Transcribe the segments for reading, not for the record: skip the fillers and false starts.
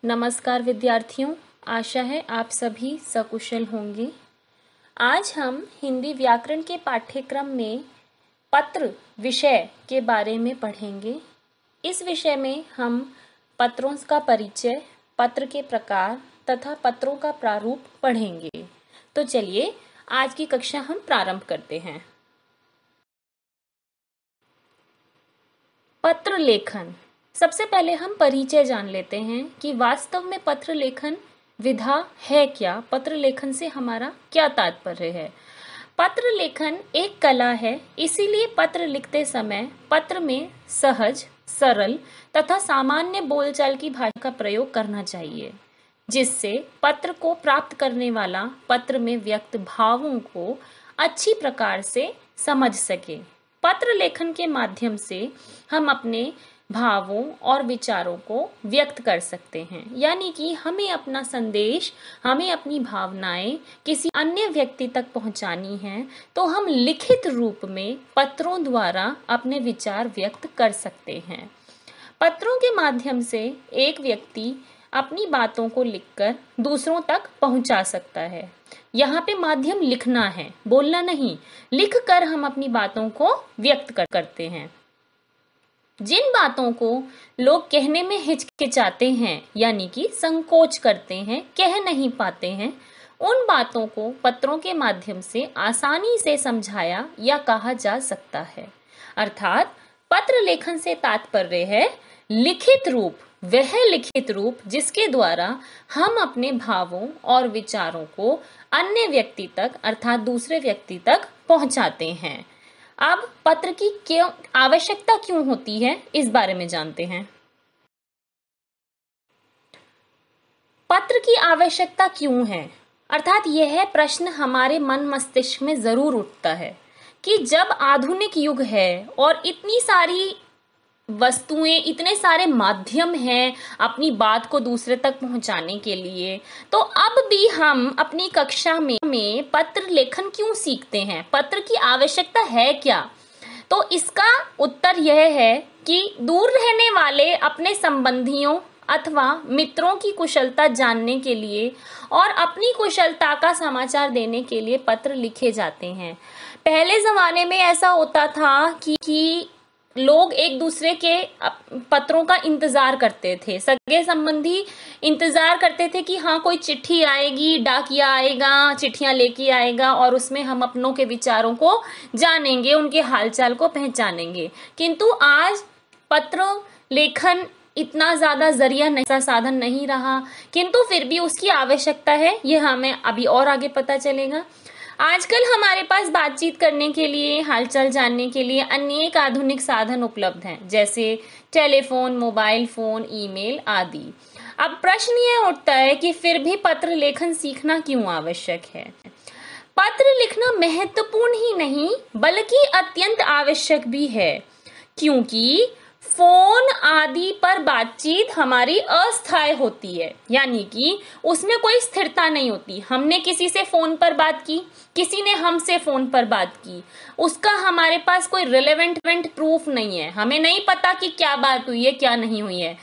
नमस्कार विद्यार्थियों, आशा है आप सभी सकुशल होंगे। आज हम हिंदी व्याकरण के पाठ्यक्रम में पत्र विषय के बारे में पढ़ेंगे। इस विषय में हम पत्रों का परिचय, पत्र के प्रकार तथा पत्रों का प्रारूप पढ़ेंगे। तो चलिए आज की कक्षा हम प्रारंभ करते हैं। पत्र लेखन। सबसे पहले हम परिचय जान लेते हैं कि वास्तव में पत्र लेखन विधा है क्या, पत्र लेखन से हमारा क्या तात्पर्य है। पत्र लेखन एक कला है, इसीलिए पत्र लिखते समय पत्र में सहज, सरल तथा सामान्य बोलचाल की भाषा का प्रयोग करना चाहिए, जिससे पत्र को प्राप्त करने वाला पत्र में व्यक्त भावों को अच्छी प्रकार से समझ सके। पत्र लेखन के माध्यम से हम अपने भावों और विचारों को व्यक्त कर सकते हैं, यानी कि हमें अपना संदेश, हमें अपनी भावनाएं किसी अन्य व्यक्ति तक पहुंचानी है तो हम लिखित रूप में पत्रों द्वारा अपने विचार व्यक्त कर सकते हैं। पत्रों के माध्यम से एक व्यक्ति अपनी बातों को लिखकर दूसरों तक पहुंचा सकता है। यहाँ पे माध्यम लिखना है, बोलना नहीं। लिखकर हम अपनी बातों को व्यक्त करते हैं। जिन बातों को लोग कहने में हिचकिचाते हैं, यानी कि संकोच करते हैं, कह नहीं पाते हैं, उन बातों को पत्रों के माध्यम से आसानी से समझाया या कहा जा सकता है। अर्थात पत्र लेखन से तात्पर्य है लिखित रूप, वह लिखित रूप जिसके द्वारा हम अपने भावों और विचारों को अन्य व्यक्ति तक अर्थात दूसरे व्यक्ति तक पहुंचाते हैं। अब पत्र की आवश्यकता क्यों होती है, इस बारे में जानते हैं। पत्र की आवश्यकता क्यों है, अर्थात यह प्रश्न हमारे मन मस्तिष्क में जरूर उठता है कि जब आधुनिक युग है और इतनी सारी वस्तुएं, इतने सारे माध्यम हैं अपनी बात को दूसरे तक पहुंचाने के लिए, तो अब भी हम अपनी कक्षा में पत्र लेखन क्यों सीखते हैं, पत्र की आवश्यकता है क्या। तो इसका उत्तर यह है कि दूर रहने वाले अपने संबंधियों अथवा मित्रों की कुशलता जानने के लिए और अपनी कुशलता का समाचार देने के लिए पत्र लिखे जाते हैं। पहले जमाने में ऐसा होता था कि लोग एक दूसरे के पत्रों का इंतजार करते थे, सगे संबंधी इंतजार करते थे कि हाँ कोई चिट्ठी आएगी, डाकिया आएगा, चिट्ठियां लेके आएगा और उसमें हम अपनों के विचारों को जानेंगे, उनके हालचाल को पहचानेंगे। किंतु आज पत्र लेखन इतना ज्यादा जरिया नहीं, साधन नहीं रहा, किंतु फिर भी उसकी आवश्यकता है, यह हमें अभी और आगे पता चलेगा। आजकल हमारे पास बातचीत करने के लिए, हालचाल जानने के लिए अनेक आधुनिक साधन उपलब्ध हैं, जैसे टेलीफोन, मोबाइल फोन, ईमेल आदि। अब प्रश्न यह उठता है कि फिर भी पत्र लेखन सीखना क्यों आवश्यक है। पत्र लिखना महत्वपूर्ण ही नहीं बल्कि अत्यंत आवश्यक भी है, क्योंकि फोन आदि पर बातचीत हमारी अस्थायी होती है, यानी कि उसमें कोई स्थिरता नहीं होती। हमने किसी से फोन पर बात की, किसी ने हमसे फोन पर बात की, उसका हमारे पास कोई रिलेवेंट प्रूफ नहीं है। हमें नहीं पता कि क्या बात हुई है, क्या नहीं हुई है।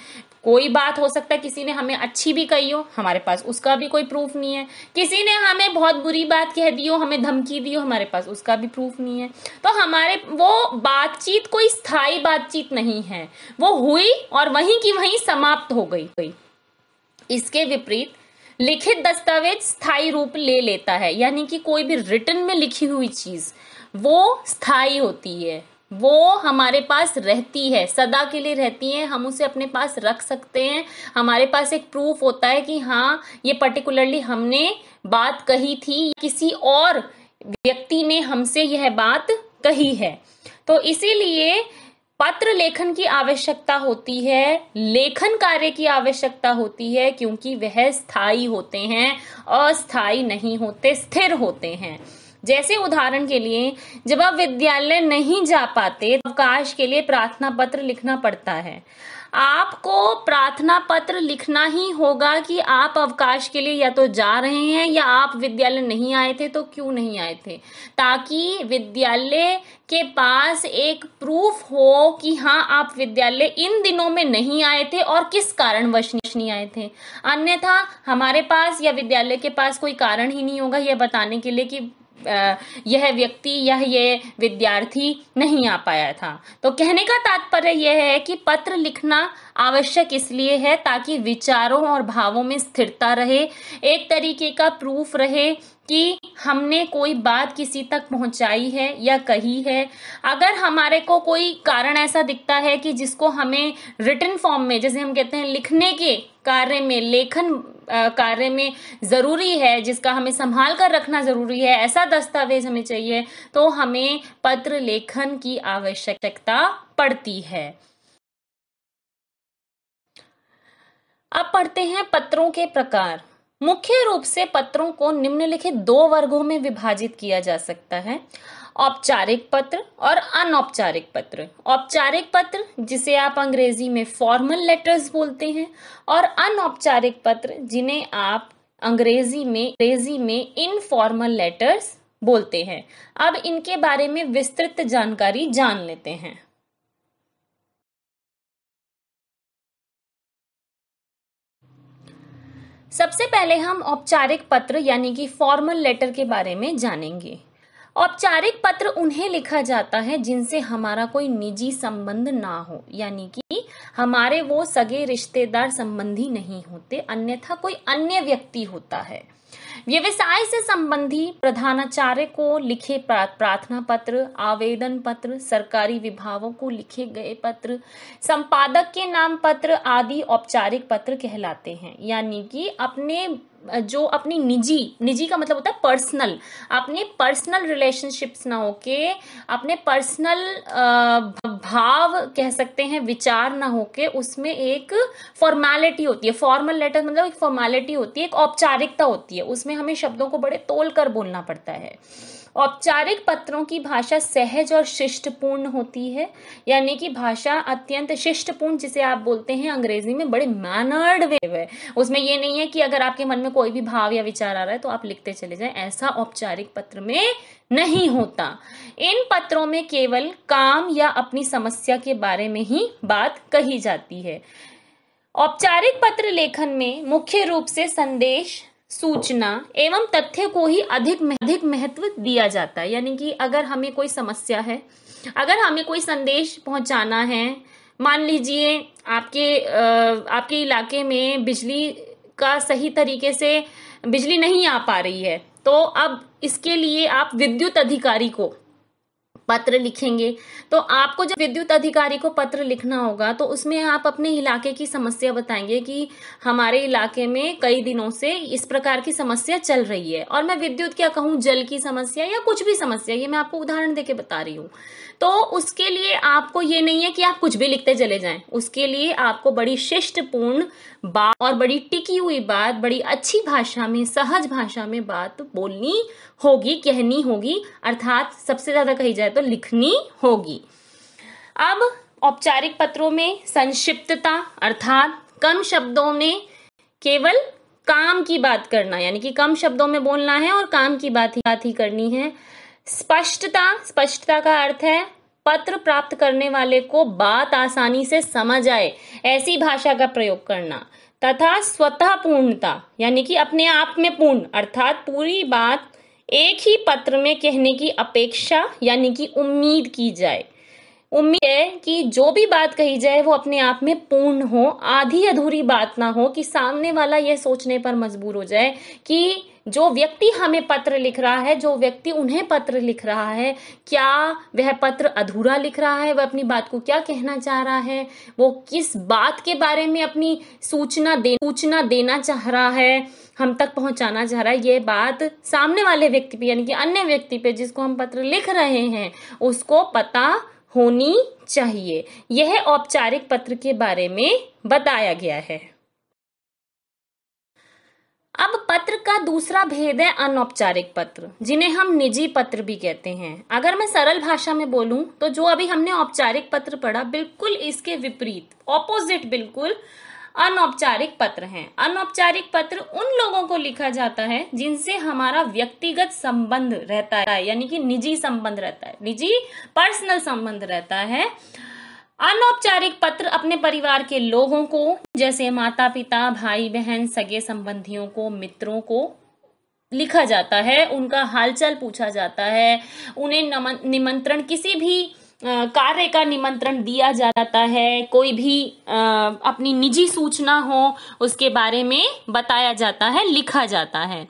कोई बात हो सकता है किसी ने हमें अच्छी भी कही हो, हमारे पास उसका भी कोई प्रूफ नहीं है। किसी ने हमें बहुत बुरी बात कह दी हो, हमें धमकी दी हो, हमारे पास उसका भी प्रूफ नहीं है। तो हमारे वो बातचीत कोई स्थायी बातचीत नहीं है, वो हुई और वहीं की वहीं समाप्त हो गई। इसके विपरीत लिखित दस्तावेज स्थायी रूप ले लेता है, यानी कि कोई भी रिटन में लिखी हुई चीज वो स्थायी होती है, वो हमारे पास रहती है, सदा के लिए रहती है, हम उसे अपने पास रख सकते हैं। हमारे पास एक प्रूफ होता है कि हाँ ये पर्टिकुलरली हमने बात कही थी, किसी और व्यक्ति ने हमसे यह बात कही है। तो इसीलिए पत्र लेखन की आवश्यकता होती है, लेखन कार्य की आवश्यकता होती है, क्योंकि वह स्थायी होते हैं, अस्थायी नहीं होते, स्थिर होते हैं। जैसे उदाहरण के लिए जब आप विद्यालय नहीं जा पाते, अवकाश के लिए प्रार्थना पत्र लिखना पड़ता है। आपको प्रार्थना पत्र लिखना ही होगा कि आप अवकाश के लिए या तो जा रहे हैं या आप विद्यालय नहीं आए थे तो क्यों नहीं आए थे, ताकि विद्यालय के पास एक प्रूफ हो कि हाँ आप विद्यालय इन दिनों में नहीं आए थे और किस कारणवश नहीं आए थे। अन्यथा हमारे पास या विद्यालय के पास कोई कारण ही नहीं होगा यह बताने के लिए कि यह व्यक्ति या ये विद्यार्थी नहीं आ पाया था। तो कहने का तात्पर्य यह है कि पत्र लिखना आवश्यक इसलिए है ताकि विचारों और भावों में स्थिरता रहे, एक तरीके का प्रूफ रहे कि हमने कोई बात किसी तक पहुंचाई है या कही है। अगर हमारे को कोई कारण ऐसा दिखता है कि जिसको हमें रिटन फॉर्म में, जैसे हम कहते हैं लिखने के कार्य में, लेखन कार्य में जरूरी है, जिसका हमें संभाल कर रखना जरूरी है, ऐसा दस्तावेज हमें चाहिए, तो हमें पत्र लेखन की आवश्यकता पड़ती है। अब पढ़ते हैं पत्रों के प्रकार। मुख्य रूप से पत्रों को निम्नलिखित 2 वर्गों में विभाजित किया जा सकता है, औपचारिक पत्र और अनौपचारिक पत्र। औपचारिक पत्र जिसे आप अंग्रेजी में फॉर्मल लेटर्स बोलते हैं, और अनौपचारिक पत्र जिन्हें आप अंग्रेजी में इनफॉर्मल लेटर्स बोलते हैं। अब इनके बारे में विस्तृत जानकारी जान लेते हैं। सबसे पहले हम औपचारिक पत्र यानी कि फॉर्मल लेटर के बारे में जानेंगे। औपचारिक पत्र उन्हें लिखा जाता है जिनसे हमारा कोई निजी संबंध ना हो, यानी कि हमारे वो सगे रिश्तेदार संबंधी नहीं होते, अन्यथा कोई अन्य व्यक्ति होता है। व्यवसाय से संबंधी प्रधानाचार्य को लिखे प्रार्थना पत्र, आवेदन पत्र, सरकारी विभागों को लिखे गए पत्र, संपादक के नाम पत्र आदि औपचारिक पत्र कहलाते हैं। यानी कि अपनी निजी का मतलब होता है पर्सनल, अपने पर्सनल रिलेशनशिप्स ना होके, अपने पर्सनल भाव कह सकते हैं, विचार ना होके, उसमें एक फॉर्मेलिटी होती है। फॉर्मल लेटर मतलब एक फॉर्मेलिटी होती है, एक औपचारिकता होती है, उसमें हमें शब्दों को बड़े तोल कर बोलना पड़ता है। औपचारिक पत्रों की भाषा सहज और शिष्टपूर्ण होती है, यानी कि भाषा अत्यंत शिष्टपूर्ण, जिसे आप बोलते हैं अंग्रेजी में बड़े मैनर्ड वे है। उसमें ये नहीं है कि अगर आपके मन में कोई भी भाव या विचार आ रहा है तो आप लिखते चले जाएं, ऐसा औपचारिक पत्र में नहीं होता। इन पत्रों में केवल काम या अपनी समस्या के बारे में ही बात कही जाती है। औपचारिक पत्र लेखन में मुख्य रूप से संदेश, सूचना एवं तथ्य को ही अधिक महत्व दिया जाता है। यानी कि अगर हमें कोई समस्या है, अगर हमें कोई संदेश पहुंचाना है, मान लीजिए आपके इलाके में बिजली का सही तरीके से बिजली नहीं आ पा रही है, तो अब इसके लिए आप विद्युत अधिकारी को पत्र लिखेंगे। तो आपको जब विद्युत अधिकारी को पत्र लिखना होगा तो उसमें आप अपने इलाके की समस्या बताएंगे कि हमारे इलाके में कई दिनों से इस प्रकार की समस्या चल रही है। और मैं विद्युत क्या कहूँ, जल की समस्या या कुछ भी समस्या, ये मैं आपको उदाहरण देके बता रही हूँ। तो उसके लिए आपको ये नहीं है कि आप कुछ भी लिखते चले जाएं, उसके लिए आपको बड़ी शिष्टपूर्ण बात और बड़ी टिकी हुई बात, बड़ी अच्छी भाषा में, सहज भाषा में बात बोलनी होगी, कहनी होगी, अर्थात सबसे ज्यादा कही जाए तो लिखनी होगी। अब औपचारिक पत्रों में संक्षिप्तता, अर्थात कम शब्दों में केवल काम की बात करना, यानी कि कम शब्दों में बोलना है और काम की बात ही करनी है। स्पष्टता का अर्थ है पत्र प्राप्त करने वाले को बात आसानी से समझ आए, ऐसी भाषा का प्रयोग करना। तथा स्वतः पूर्णता, यानी कि अपने आप में पूर्ण, अर्थात पूरी बात एक ही पत्र में कहने की अपेक्षा, यानी कि उम्मीद की जाए। उम्मीद है कि जो भी बात कही जाए वो अपने आप में पूर्ण हो, आधी अधूरी बात ना हो कि सामने वाला यह सोचने पर मजबूर हो जाए कि जो व्यक्ति हमें पत्र लिख रहा है, जो व्यक्ति उन्हें पत्र लिख रहा है, क्या वह पत्र अधूरा लिख रहा है, वह अपनी बात को क्या कहना चाह रहा है, वो किस बात के बारे में अपनी सूचना देना चाह रहा है, हम तक पहुंचाना चाह रहा है। ये बात सामने वाले व्यक्ति पे, यानी कि अन्य व्यक्ति पे जिसको हम पत्र लिख रहे हैं, उसको पता होनी चाहिए। यह औपचारिक पत्र के बारे में बताया गया है। अब पत्र का दूसरा भेद है अनौपचारिक पत्र, जिन्हें हम निजी पत्र भी कहते हैं। अगर मैं सरल भाषा में बोलूं तो जो अभी हमने औपचारिक पत्र पढ़ा, बिल्कुल इसके विपरीत, ऑपोजिट बिल्कुल अनौपचारिक पत्र हैं। अनौपचारिक पत्र उन लोगों को लिखा जाता है जिनसे हमारा व्यक्तिगत संबंध रहता है, यानी कि निजी संबंध रहता है, निजी पर्सनल संबंध रहता है। अनौपचारिक पत्र अपने परिवार के लोगों को, जैसे माता पिता, भाई बहन, सगे संबंधियों को, मित्रों को लिखा जाता है, उनका हालचाल पूछा जाता है, उन्हें निमंत्रण, किसी भी कार्य का निमंत्रण दिया जाता है, कोई भी अपनी निजी सूचना हो उसके बारे में बताया जाता है, लिखा जाता है।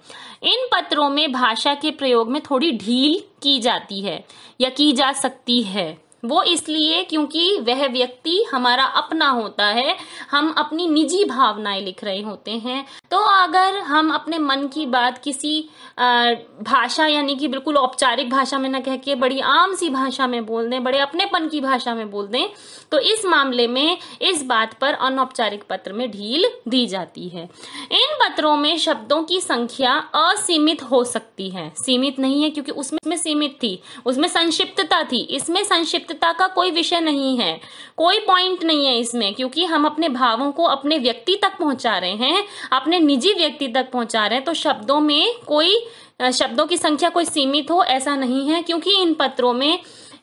इन पत्रों में भाषा के प्रयोग में थोड़ी ढील की जाती है या की जा सकती है। वो इसलिए क्योंकि वह व्यक्ति हमारा अपना होता है, हम अपनी निजी भावनाएं लिख रहे होते हैं। तो अगर हम अपने मन की बात किसी भाषा, यानी कि बिल्कुल औपचारिक भाषा में न कह के बड़ी आम सी भाषा में बोल दें, बड़े अपनेपन की भाषा में बोल दें, तो इस मामले में इस बात पर अनौपचारिक पत्र में ढील दी जाती है। इन पत्रों में शब्दों की संख्या असीमित हो सकती है, सीमित नहीं है, क्योंकि उसमें सीमित थी, उसमें संक्षिप्तता थी। इसमें संक्षिप्तता का कोई विषय नहीं है, कोई पॉइंट नहीं है इसमें, क्योंकि हम अपने भावों को अपने व्यक्ति तक पहुंचा रहे हैं, अपने निजी व्यक्ति तक पहुंचा रहे हैं। तो शब्दों में कोई, शब्दों की संख्या कोई सीमित हो ऐसा नहीं है, क्योंकि इन पत्रों में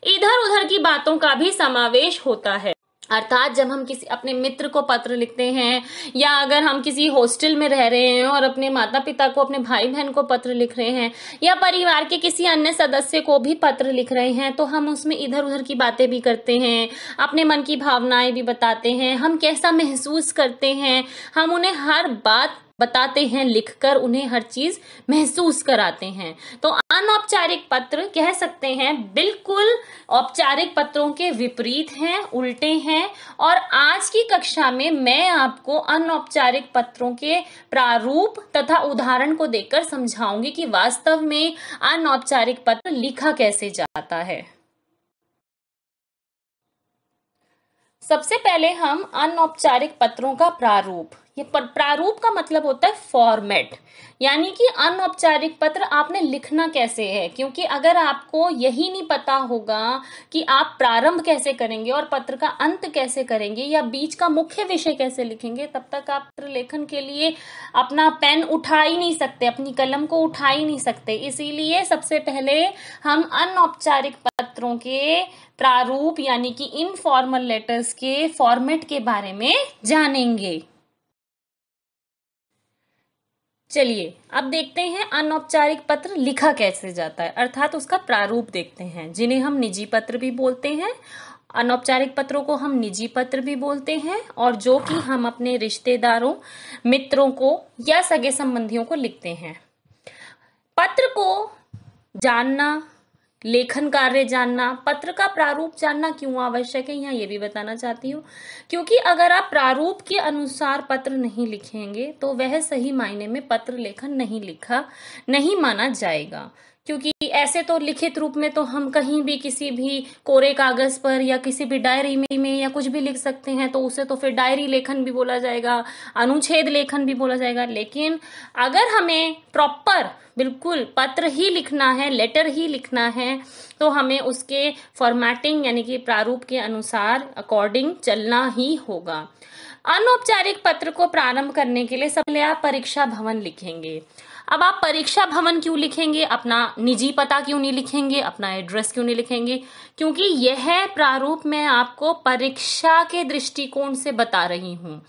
इधर उधर की बातों का भी समावेश होता है। अर्थात जब हम किसी अपने मित्र को पत्र लिखते हैं, या अगर हम किसी हॉस्टल में रह रहे हैं और अपने माता पिता को, अपने भाई बहन को पत्र लिख रहे हैं, या परिवार के किसी अन्य सदस्य को भी पत्र लिख रहे हैं, तो हम उसमें इधर उधर की बातें भी करते हैं, अपने मन की भावनाएं भी बताते हैं, हम कैसा महसूस करते हैं, हम उन्हें हर बात बताते हैं, लिखकर उन्हें हर चीज महसूस कराते हैं। तो अनौपचारिक पत्र कह सकते हैं बिल्कुल औपचारिक पत्रों के विपरीत हैं, उल्टे हैं। और आज की कक्षा में मैं आपको अनौपचारिक पत्रों के प्रारूप तथा उदाहरण को देकर समझाऊंगी कि वास्तव में अनौपचारिक पत्र लिखा कैसे जाता है। सबसे पहले हम अनौपचारिक पत्रों का प्रारूप, ये प्रारूप का मतलब होता है फॉर्मेट, यानी कि अनौपचारिक पत्र आपने लिखना कैसे है। क्योंकि अगर आपको यही नहीं पता होगा कि आप प्रारंभ कैसे करेंगे और पत्र का अंत कैसे करेंगे, या बीच का मुख्य विषय कैसे लिखेंगे, तब तक आप पत्र लेखन के लिए अपना पेन उठा ही नहीं सकते, अपनी कलम को उठा ही नहीं सकते। इसीलिए सबसे पहले हम अनौपचारिक पत्रों के प्रारूप, यानी कि इनफॉर्मल लेटर्स के फॉर्मेट के बारे में जानेंगे। चलिए अब देखते हैं अनौपचारिक पत्र लिखा कैसे जाता है, अर्थात उसका प्रारूप देखते हैं, जिन्हें हम निजी पत्र भी बोलते हैं। अनौपचारिक पत्रों को हम निजी पत्र भी बोलते हैं, और जो कि हम अपने रिश्तेदारों, मित्रों को या सगे संबंधियों को लिखते हैं। पत्र को जानना, लेखन कार्य जानना, पत्र का प्रारूप जानना क्यों आवश्यक है, यहाँ ये भी बताना चाहती हूँ। क्योंकि अगर आप प्रारूप के अनुसार पत्र नहीं लिखेंगे तो वह सही मायने में पत्र लेखन नहीं लिखा नहीं माना जाएगा। क्योंकि ऐसे तो लिखित रूप में तो हम कहीं भी किसी भी कोरे कागज पर या किसी भी डायरी में या कुछ भी लिख सकते हैं, तो उसे तो फिर डायरी लेखन भी बोला जाएगा, अनुच्छेद लेखन भी बोला जाएगा। लेकिन अगर हमें प्रॉपर बिल्कुल पत्र ही लिखना है, लेटर ही लिखना है, तो हमें उसके फॉर्मेटिंग यानी कि प्रारूप के अनुसार अकॉर्डिंग चलना ही होगा। अनौपचारिक पत्र को प्रारंभ करने के लिए सबसे आप परीक्षा भवन लिखेंगे। अब आप परीक्षा भवन क्यों लिखेंगे, अपना निजी पता क्यों नहीं लिखेंगे, अपना एड्रेस क्यों नहीं लिखेंगे? क्योंकि यह प्रारूप मैं आपको परीक्षा के दृष्टिकोण से बता रही हूँ।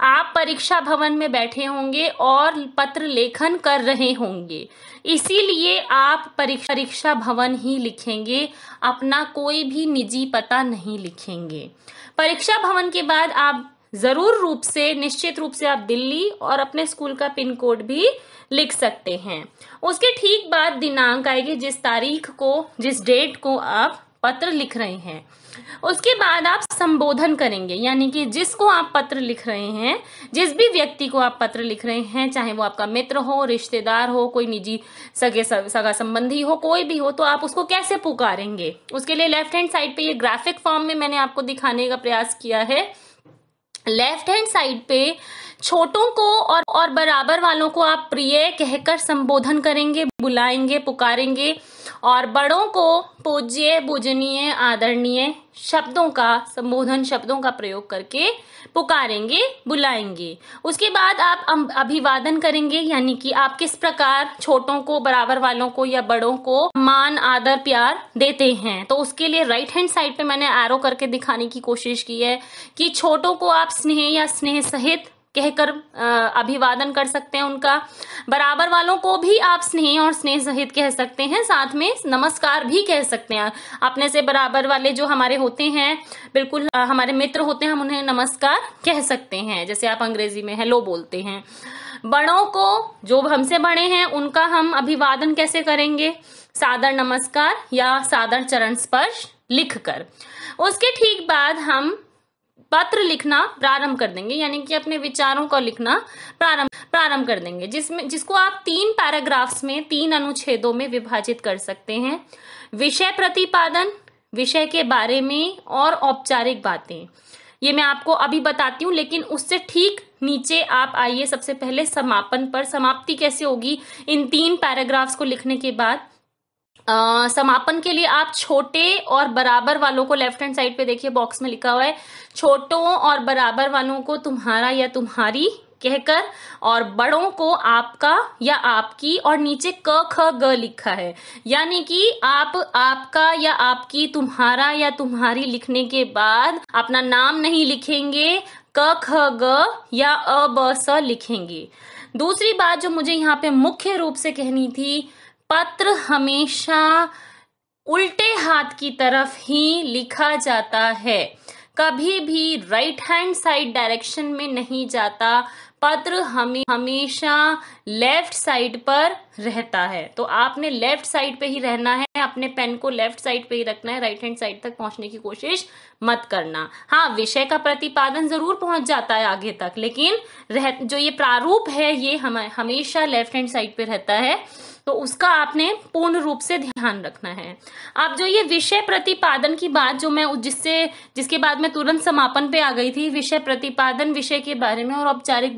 आप परीक्षा भवन में बैठे होंगे और पत्र लेखन कर रहे होंगे, इसीलिए आप परीक्षा भवन ही लिखेंगे, अपना कोई भी निजी पता नहीं लिखेंगे। परीक्षा भवन के बाद आप जरूर रूप से, निश्चित रूप से आप दिल्ली और अपने स्कूल का पिन कोड भी लिख सकते हैं। उसके ठीक बाद दिनांक आएगी, जिस तारीख को, जिस डेट को आप पत्र लिख रहे हैं। उसके बाद आप संबोधन करेंगे, यानी कि जिसको आप पत्र लिख रहे हैं, जिस भी व्यक्ति को आप पत्र लिख रहे हैं, चाहे वो आपका मित्र हो, रिश्तेदार हो, कोई निजी सगा संबंधी हो, कोई भी हो, तो आप उसको कैसे पुकारेंगे। उसके लिए लेफ्ट हैंड साइड पे ये ग्राफिक फॉर्म में मैंने आपको दिखाने का प्रयास किया है। लेफ्ट हैंड साइड पे छोटों को और बराबर वालों को आप प्रिय कहकर संबोधन करेंगे, बुलाएंगे, पुकारेंगे, और बड़ों को पूज्य, पूजनीय, आदरणीय शब्दों का संबोधन, शब्दों का प्रयोग करके पुकारेंगे, बुलाएंगे। उसके बाद आप अभिवादन करेंगे, यानी कि आप किस प्रकार छोटों को, बराबर वालों को या बड़ों को मान, आदर, प्यार देते हैं। तो उसके लिए राइट हैंड साइड पे मैंने एरो करके दिखाने की कोशिश की है कि छोटों को आप स्नेह या स्नेह सहित कहकर अभिवादन कर सकते हैं उनका। बराबर वालों को भी आप स्नेह और स्नेह सहित कह सकते हैं, साथ में नमस्कार भी कह सकते हैं। अपने से बराबर वाले जो हमारे होते हैं, बिल्कुल हमारे मित्र होते हैं, हम उन्हें नमस्कार कह सकते हैं, जैसे आप अंग्रेजी में हेलो बोलते हैं। बड़ों को, जो हमसे बड़े हैं, उनका हम अभिवादन कैसे करेंगे? सादर नमस्कार या सादर चरण स्पर्श लिखकर। उसके ठीक बाद हम पत्र लिखना प्रारंभ कर देंगे, यानी कि अपने विचारों को लिखना प्रारंभ कर देंगे, जिसको आप 3 पैराग्राफ्स में, 3 अनुच्छेदों में विभाजित कर सकते हैं। विषय प्रतिपादन, विषय के बारे में, और औपचारिक बातें। ये मैं आपको अभी बताती हूँ, लेकिन उससे ठीक नीचे आप आइए सबसे पहले समापन पर। समाप्ति कैसे होगी इन 3 पैराग्राफ्स को लिखने के बाद? समापन के लिए आप छोटे और बराबर वालों को, लेफ्ट हैंड साइड पे देखिए बॉक्स में लिखा हुआ है, छोटों और बराबर वालों को तुम्हारा या तुम्हारी कहकर, और बड़ों को आपका या आपकी, और नीचे क ख ग लिखा है, यानी कि आप आपका या आपकी, तुम्हारा या तुम्हारी लिखने के बाद अपना नाम नहीं लिखेंगे, क ख ग या अ ब स लिखेंगे। दूसरी बात जो मुझे यहाँ पे मुख्य रूप से कहनी थी, पत्र हमेशा उल्टे हाथ की तरफ ही लिखा जाता है, कभी भी राइट हैंड साइड डायरेक्शन में नहीं जाता। पत्र हमेशा लेफ्ट साइड पर रहता है, तो आपने लेफ्ट साइड पे ही रहना है, अपने पेन को लेफ्ट साइड पे ही रखना है, राइट हैंड साइड तक पहुंचने की कोशिश मत करना। हाँ, विषय का प्रतिपादन जरूर पहुंच जाता है आगे तक, लेकिन जो ये प्रारूप है ये हमेशा लेफ्ट हैंड साइड पे रहता है, तो उसका आपने पूर्ण रूप से ध्यान रखना है। अब जो ये विषय प्रतिपादन की बात, जो मैं जिसके बाद मैं तुरंत समापन पे आ गई थी, विषय प्रतिपादन, विषय के बारे में और औपचारिक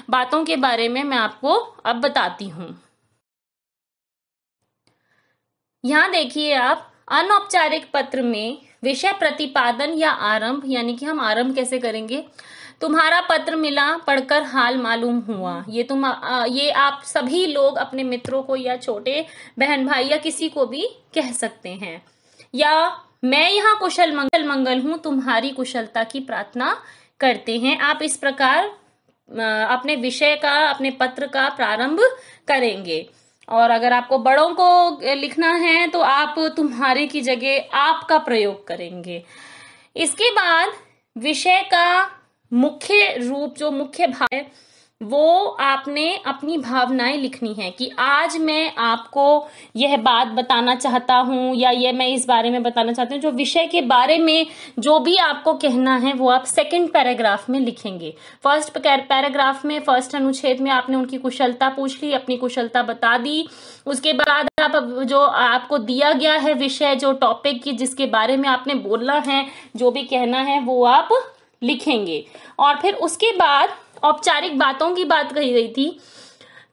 बातों के बारे में मैं आपको अब बताती हूँ। यहाँ देखिए आप, अनौपचारिक पत्र में विषय प्रतिपादन या आरंभ, यानी कि हम आरंभ कैसे करेंगे? तुम्हारा पत्र मिला, पढ़कर हाल मालूम हुआ। ये आप सभी लोग अपने मित्रों को या छोटे बहन भाई या किसी को भी कह सकते हैं। या मैं यहाँ कुशल मंगल हूँ, तुम्हारी कुशलता की प्रार्थना करते हैं। आप इस प्रकार अपने विषय का, अपने पत्र का प्रारंभ करेंगे। और अगर आपको बड़ों को लिखना है तो आप तुम्हारे की जगह आप का प्रयोग करेंगे। इसके बाद विषय का मुख्य रूप, जो मुख्य भाव है, वो आपने अपनी भावनाएं लिखनी है कि आज मैं आपको यह बात बताना चाहता हूं, या ये मैं इस बारे में बताना चाहती हूँ। जो विषय के बारे में जो भी आपको कहना है वो आप सेकंड पैराग्राफ में लिखेंगे। फर्स्ट पैराग्राफ में, फर्स्ट अनुच्छेद में आपने उनकी कुशलता पूछ ली, अपनी कुशलता बता दी। उसके बाद आप जो आपको दिया गया है विषय, जो टॉपिक की जिसके बारे में आपने बोलना है, जो भी कहना है, वो आप लिखेंगे। और फिर उसके बाद औपचारिक बातों की बात कही गई थी,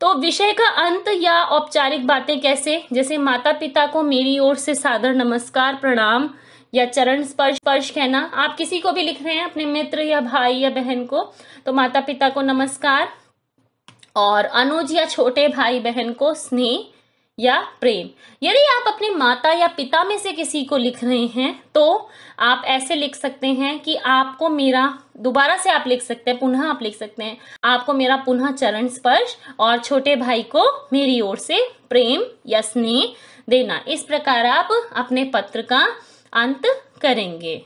तो विषय का अंत या औपचारिक बातें कैसे? जैसे माता पिता को मेरी ओर से सादर नमस्कार, प्रणाम या चरण स्पर्श कहना। आप किसी को भी लिख रहे हैं, अपने मित्र या भाई या बहन को, तो माता पिता को नमस्कार, और अनुज या छोटे भाई बहन को स्नेह या प्रेम। यदि आप अपने माता या पिता में से किसी को लिख रहे हैं तो आप ऐसे लिख सकते हैं कि आपको मेरा, दोबारा से आप लिख सकते हैं, पुनः आप लिख सकते हैं, आपको मेरा पुनः चरण स्पर्श, और छोटे भाई को मेरी ओर से प्रेम या स्नेह देना। इस प्रकार आप अपने पत्र का अंत करेंगे।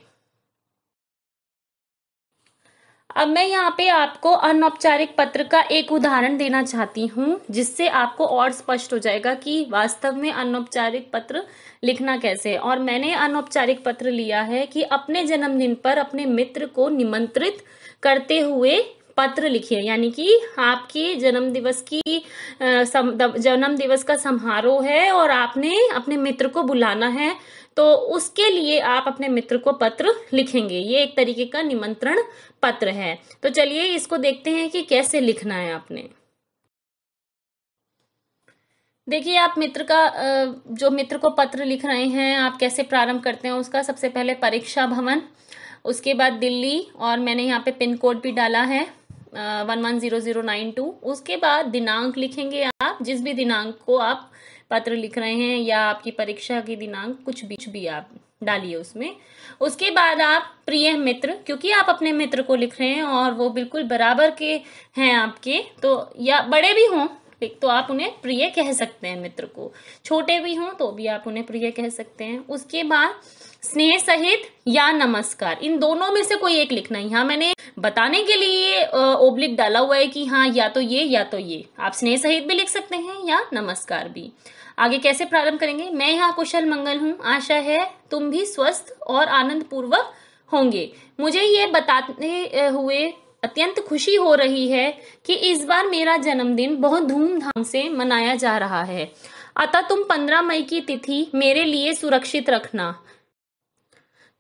अब मैं यहाँ पे आपको अनौपचारिक पत्र का एक उदाहरण देना चाहती हूँ, जिससे आपको और स्पष्ट हो जाएगा कि वास्तव में अनौपचारिक पत्र लिखना कैसे है। और मैंने अनौपचारिक पत्र लिया है कि अपने जन्मदिन पर अपने मित्र को निमंत्रित करते हुए पत्र लिखिए, यानी कि आपकी जन्म दिवस का समारोह है और आपने अपने मित्र को बुलाना है, तो उसके लिए आप अपने मित्र को पत्र लिखेंगे। ये एक तरीके का निमंत्रण पत्र है। तो चलिए इसको देखते हैं कि कैसे लिखना है आपने। देखिए, आप जो मित्र को पत्र लिख रहे हैं, आप कैसे प्रारंभ करते हैं उसका। सबसे पहले परीक्षा भवन, उसके बाद दिल्ली, और मैंने यहाँ पे पिन कोड भी डाला है 110092। उसके बाद दिनांक लिखेंगे आप, जिस भी दिनांक को आप पत्र लिख रहे हैं, या आपकी परीक्षा की दिनांक, कुछ भी आप डालिए उसमें। उसके बाद आप प्रिय मित्र, क्योंकि आप अपने मित्र को लिख रहे हैं और वो बिल्कुल बराबर के हैं आपके, तो या बड़े भी हों तो आप उन्हें प्रिय कह सकते हैं मित्र को, छोटे भी हों तो भी आप उन्हें प्रिय कह सकते हैं। उसके बाद स्नेह सहित या नमस्कार, इन दोनों में से कोई एक लिखना है। यहाँ मैंने बताने के लिए ओब्लिक डाला हुआ है कि हाँ या तो ये या तो ये, आप स्नेह सहित भी लिख सकते हैं या नमस्कार भी। आगे कैसे प्रारंभ करेंगे। मैं यहाँ कुशल मंगल हूँ, आशा है तुम भी स्वस्थ और आनंद पूर्वक होंगे। मुझे ये बताते हुए अत्यंत खुशी हो रही है कि इस बार मेरा जन्मदिन बहुत धूमधाम से मनाया जा रहा है, अतः तुम 15 मई की तिथि मेरे लिए सुरक्षित रखना।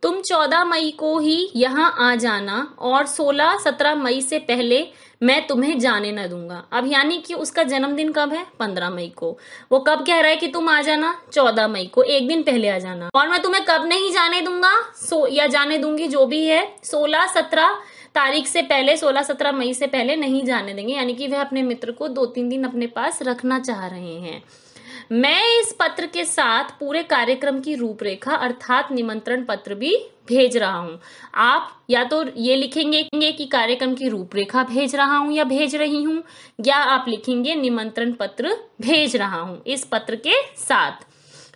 तुम 14 मई को ही यहाँ आ जाना और 16-17 मई से पहले मैं तुम्हें जाने न दूंगा। अब यानी कि उसका जन्मदिन कब है, 15 मई को। वो कब कह रहा है कि तुम आ जाना, 14 मई को, एक दिन पहले आ जाना। और मैं तुम्हें कब नहीं जाने दूंगा, या जाने दूंगी, जो भी है, 16-17 तारीख से पहले, 16-17 मई से पहले नहीं जाने देंगे। यानी कि वह अपने मित्र को 2-3 दिन अपने पास रखना चाह रहे हैं। मैं इस पत्र के साथ पूरे कार्यक्रम की रूपरेखा अर्थात निमंत्रण पत्र भी भेज रहा हूं। आप या तो ये लिखेंगे कि कार्यक्रम की रूपरेखा भेज रहा हूं या भेज रही हूं, या आप लिखेंगे निमंत्रण पत्र भेज रहा हूं इस पत्र के साथ।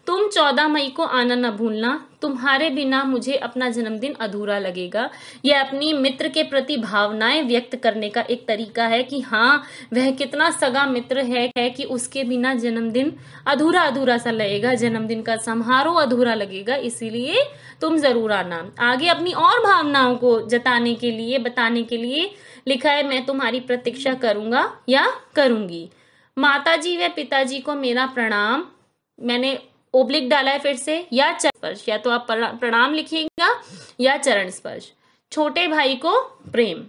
तुम 14 मई को आना न भूलना, तुम्हारे बिना मुझे अपना जन्मदिन अधूरा लगेगा। यह अपनी मित्र के प्रति भावनाएं व्यक्त करने का एक तरीका है कि हाँ, वह कितना सगा मित्र है कि उसके बिना जन्मदिन अधूरा अधूरा सा लगेगा, जन्मदिन का समारोह अधूरा लगेगा, इसीलिए तुम जरूर आना। आगे अपनी और भावनाओं को जताने के लिए, बताने के लिए लिखा है, मैं तुम्हारी प्रतीक्षा करूंगा या करूंगी। माताजी व पिताजी को मेरा प्रणाम, मैंने ओब्लिक डाला है फिर से, या चरण स्पर्श, या तो आप प्रणाम लिखिएगा या चरण स्पर्श। छोटे भाई को प्रेम।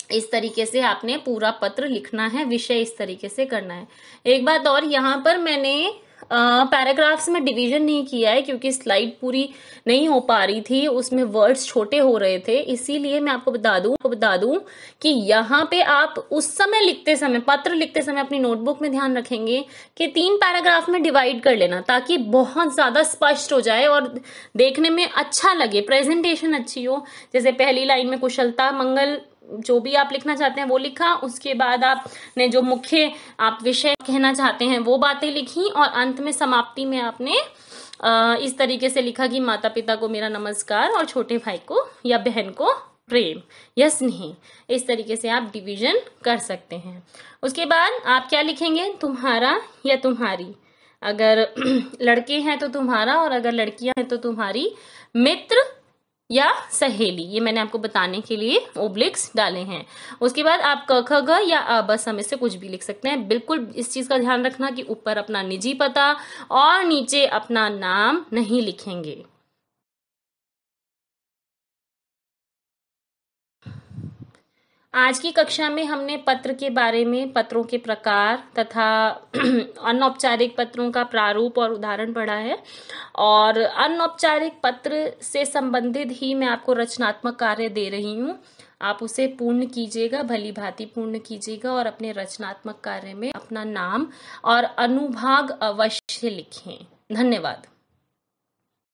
इस तरीके से आपने पूरा पत्र लिखना है, विषय इस तरीके से करना है। एक बात और, यहाँ पर मैंने पैराग्राफ्स में डिवीजन नहीं किया है क्योंकि स्लाइड पूरी नहीं हो पा रही थी, उसमें वर्ड्स छोटे हो रहे थे, इसीलिए मैं आपको बता दूं कि यहाँ पे आप उस समय लिखते समय, पत्र लिखते समय अपनी नोटबुक में ध्यान रखेंगे कि 3 पैराग्राफ में डिवाइड कर लेना, ताकि बहुत ज्यादा स्पष्ट हो जाए और देखने में अच्छा लगे, प्रेजेंटेशन अच्छी हो। जैसे पहली लाइन में कुशलता मंगल, जो भी आप लिखना चाहते हैं वो लिखा, उसके बाद आपने जो मुख्य आप विषय कहना चाहते हैं वो बातें लिखी, और अंत में समाप्ति में आपने इस तरीके से लिखा कि माता पिता को मेरा नमस्कार और छोटे भाई को या बहन को प्रेम या स्नेह। इस तरीके से आप डिवीजन कर सकते हैं। उसके बाद आप क्या लिखेंगे, तुम्हारा या तुम्हारी। अगर लड़के हैं तो तुम्हारा, और अगर लड़कियां हैं तो तुम्हारी मित्र या सहेली। ये मैंने आपको बताने के लिए ओब्लिक्स डाले हैं। उसके बाद आप क ख ग या अ ब स में से कुछ भी लिख सकते हैं। बिल्कुल इस चीज का ध्यान रखना कि ऊपर अपना निजी पता और नीचे अपना नाम नहीं लिखेंगे। आज की कक्षा में हमने पत्र के बारे में, पत्रों के प्रकार तथा अनौपचारिक पत्रों का प्रारूप और उदाहरण पढ़ा है। और अनौपचारिक पत्र से संबंधित ही मैं आपको रचनात्मक कार्य दे रही हूँ, आप उसे पूर्ण कीजिएगा, भली भांति पूर्ण कीजिएगा, और अपने रचनात्मक कार्य में अपना नाम और अनुभाग अवश्य लिखें। धन्यवाद।